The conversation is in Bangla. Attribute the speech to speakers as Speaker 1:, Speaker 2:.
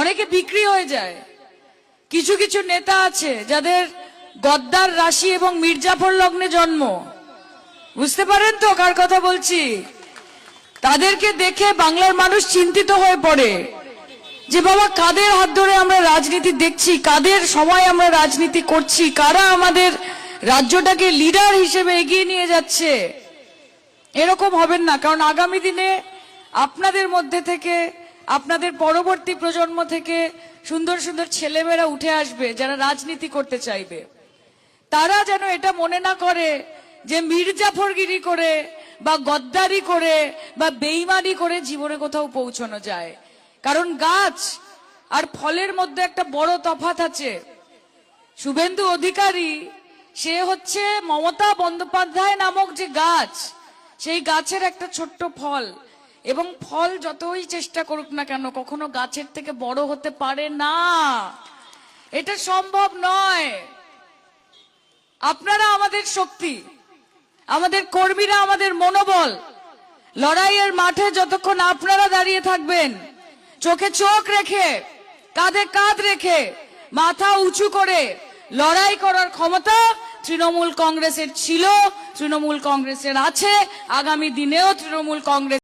Speaker 1: অনেকে বিক্রি হয়ে যায়। কিছু কিছু নেতা আছে যাদের গদ্দার রাশি এবং মির্জাফর লগ্নে জন্ম। বুঝতে পারেন তো কার কথা বলছি? তাদেরকে দেখে বাংলার মানুষ চিন্তিত হয়ে পড়ে যে বাবা, কাদের হাত ধরে আমরা রাজনীতি দেখছি, কাদের সময় আমরা রাজনীতি করছি, কারা আমাদের রাজ্যটাকে লিডার হিসেবে এগিয়ে নিয়ে যাচ্ছে। এরকম হবেন না, কারণ আগামী দিনে আপনাদের মধ্যে থেকে, আপনাদের পরবর্তী প্রজন্ম থেকে সুন্দর সুন্দর ছেলেমেয়েরা উঠে আসবে যারা রাজনীতি করতে চাইবে। তারা যেন এটা মনে না করে যে মির্জাফরগিরি করে বা গদ্দারি করে বা বেইমানি করে জীবনে কোথাও পৌঁছানো যায়। কারণ গাছ আর ফলের মধ্যে একটা বড় তফাৎ আছে। শুভেন্দু অধিকারী সে হচ্ছে মমতা বন্দ্যোপাধ্যায় নামক যে গাছ, সেই গাছের একটা ছোট্ট ফল, এবং ফল যতই চেষ্টা করুক না কেন কখনো গাছের থেকে বড় হতে পারে না। এটা সম্ভব নয়। আপনারা আমাদের শক্তি, আমাদের কর্মীরা আমাদের মনোবল। লড়াইয়ের মাঠে যতক্ষণ আপনারা দাঁড়িয়ে থাকবেন, চোখে চোখ রেখে, কাঁধে কাঁধ রেখে, মাথা উঁচু করে লড়াই করার ক্ষমতা তৃণমূল কংগ্রেসের ছিল, তৃণমূল কংগ্রেসের আছে, আগামী দিনেও তৃণমূল কংগ্রেস